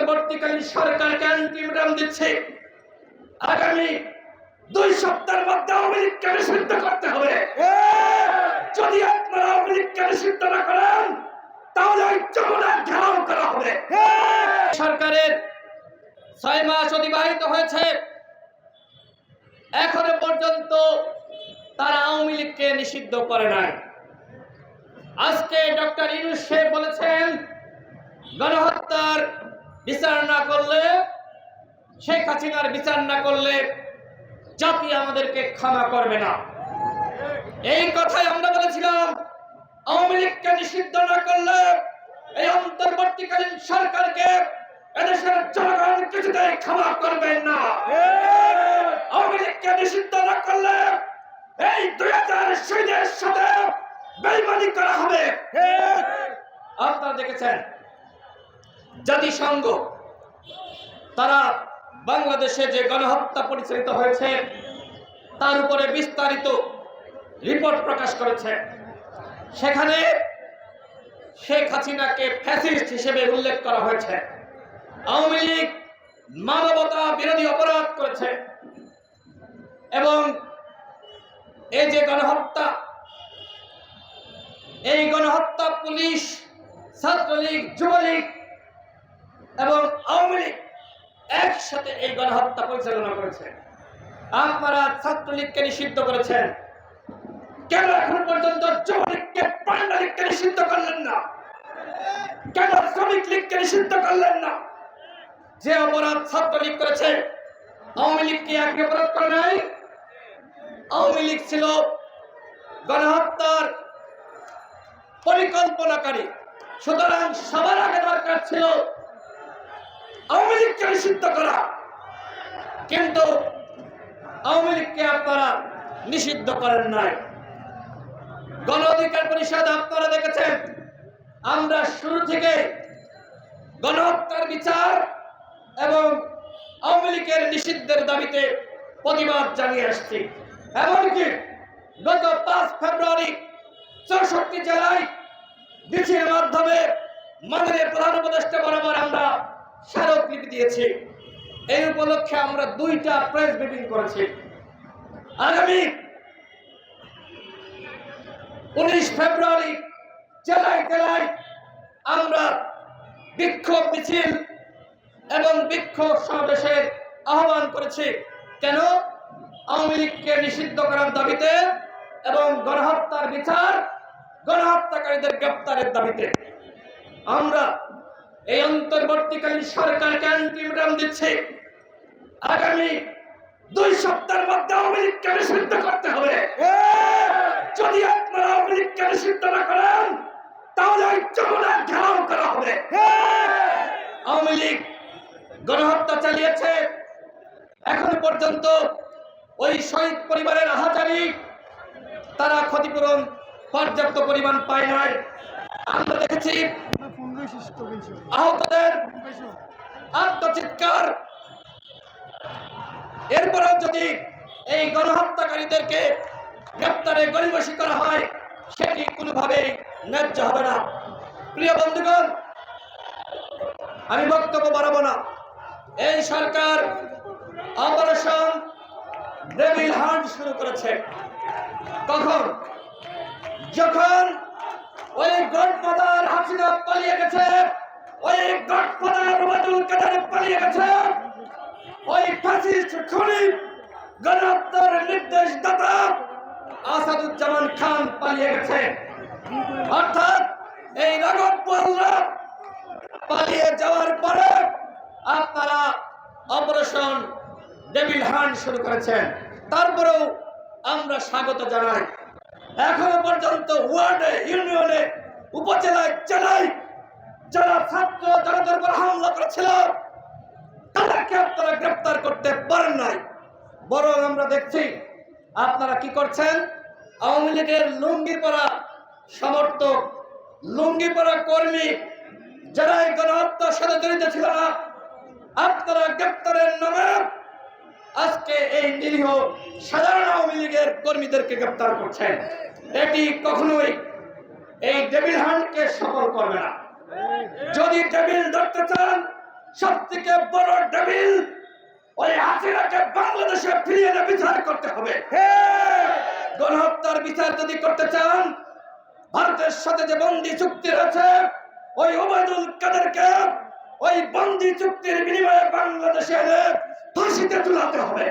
অন্তর্বর্তীকালীন সরকারকে আলটিমেটাম দিচ্ছে, আগামী 2 সপ্তাহের মধ্যে আওয়ামী লীগকে নিষিদ্ধ করতে হবে। যদি আপনারা আওয়ামী লীগকে নিষিদ্ধ না করেন তাহলে ওই যমুনা ঘেরাও করা হবে। সরকারের 6 মাস অতিবাহিত হয়েছে, এখনো পর্যন্ত তারা আওয়ামী লীগকে নিষিদ্ধ করে নাই। আজকে ডক্টর ইউনূস সাহেব বলেছেন গণহত্যার বিচার না করলে, শেখ হাসিনার বিচার না করলে জাতি আমাদেরকে ক্ষমা করবে না। এই কথাই আমরা বলেছিলাম, আওয়ামী লীগকে নিষিদ্ধ না করলে এই অন্তর্বর্তীকালীন সরকারকে এদেশের জনগণ কিছুতেই ক্ষমা করবেন না। আওয়ামী লীগকে নিষিদ্ধ না করলে এই 2000 শহীদের সাথে বেইমানি করা হবে। আপনারা দেখেছেন জাতিসংঘ তারা বাংলাদেশে যে গণহত্যা পরিচালিত হয়েছে তার উপরে বিস্তারিত রিপোর্ট প্রকাশ করেছে। সেখানে শেখ হাসিনাকে ফ্যাসিস্ট হিসেবে উল্লেখ করা হয়েছে। আওয়ামী লীগ মানবতা বিরোধী অপরাধ করেছে এবং এই যে গণহত্যা, এই গণহত্যা পুলিশ, ছাত্রলীগ, যুবলীগ এবং আওয়ামী লীগ একসাথে এই গণহত্যা পরিচালনা করেছে। আপনারা ছাত্রলীগকে নিষিদ্ধ করেছেন, কেন এখন পর্যন্ত যুবলীগকে, পান্ডা লীগকে নিষিদ্ধ করলেন না? কেন শ্রমিক লীগকে নিষিদ্ধ করলেন না? যে অপরাধ ছাত্রলীগ করেছে আওয়ামী লীগ কি একই অপরাধ করে নাই? আওয়ামী লীগ ছিল গণহত্যার পরিকল্পনাকারী, সুতরাং সবার আগে দরকার ছিল আওয়ামী লীগকে নিষিদ্ধ করা, কিন্তু আওয়ামী লীগকে আপনারা নিষিদ্ধ করেন নাই। গণ অধিকার পরিষদ আপনারা দেখেছেন, আমরা শুরু থেকে গণহত্যার বিচার এবং আওয়ামী লীগের নিষিদ্ধের দাবিতে প্রতিবাদ জানিয়ে আসছি। এমনকি গত 5 ফেব্রুয়ারি 64 জেলায় মিছিলের মাধ্যমে মাননীয় প্রধান উপদেষ্টা বরাবর আমরা স্মারকলিপি দিয়েছি। এই উপলক্ষে আমরা 2টা প্রেস ব্রিফিং করেছি। আগামী 19 ফেব্রুয়ারি জেলায় জেলায় আমরা বিক্ষোভ মিছিল এবং বিক্ষোভ সমাবেশের আহ্বান করেছি। কেন? আওয়ামী লীগকে নিষিদ্ধ করার দাবিতে এবং গণহত্যার বিচার, গণহত্যাকারীদের গ্রেপ্তারের দাবিতে। আমরা এই অন্তর্বর্তীকালীন সরকারকে আলটিমেটাম দিচ্ছি, আগামী 2 সপ্তাহের মধ্যে আওয়ামী লীগকে নিষিদ্ধ করতে হবে। যদি আপনারা আওয়ামী লীগকে নিষিদ্ধ না করেন তাহলে ওই যমুনা ঘেরাও করা হবে। আওয়ামী লীগ গণহত্যা চালিয়েছে, এখনো পর্যন্ত ওই শহীদ পরিবারের আহাজারি, তারা ক্ষতিপূরণ পর্যাপ্ত পরিমাণ পায় নাই। আমরা দেখেছি আহতদের আত্মচিৎকার। এরপরেও যদি এই গণহত্যাকারীদেরকে গ্রেপ্তারে গড়িমসি করা হয় সেটি কোনোভাবেই ন্যায্য হবে না। প্রিয় বন্ধুগণ, আমি বক্তব্য বাড়াবো না। এই সরকার অপারেশন ডেভিল হান্ট শুরু করেছে। কখন? যখন ওই গডফাদার হাসিনা পালিয়ে গেছে, ওই গডফাদার ওবায়দুল কাদের পালিয়ে গেছে, ওই ফ্যাসিস্ট খুনি গণহত্যার নির্দেশদাতা আসাদুজ্জামান খান পালিয়ে গেছে। অর্থাৎ এই রগতপোলরা পালিয়ে যাওয়ার পরে আপনারা অপারেশন ডেভিল হান্ট শুরু করেছেন। তারপরেও আমরা স্বাগত জানাই। এখনো পর্যন্ত ওয়ার্ডে, ইউনিয়নে, উপজেলায়, জেলায় যারা ছাত্র জনতার উপর হামলা করেছিল তাদেরকে আপনারা গ্রেপ্তার করতে পারেন নাই। বরং আমরা দেখছি আপনারা কি করছেন, আওয়ামী লীগের লুঙ্গি পরা সমর্থক, লুঙ্গি পরা কর্মী যারা এই গণহত্যার সাথে জড়িত ছিল না, আপনারা গ্রেপ্তারের নামে আজকে এই নিরীহ সাধারণ আওয়ামী লীগের কর্মীদেরকে গ্রেপ্তার করছেন। এটি কখনোই এই ডেভিল হান্টকে সফল করবে না। যদি ডেভিল ধরতে চান সব থেকে বড় ডেভিল ওই হাসিনাকে বাংলাদেশে ফিরিয়ে এনে বিচার করতে হবে। গণহত্যার বিচার যদি করতে চান, ভারতের সাথে যে বন্দি চুক্তি রয়েছে, ওই ওবায়দুল কাদেরকে ওই বন্দি চুক্তির বিনিময়ে বাংলাদেশে এনে ফাঁসিতে ঝুলাতে হবে।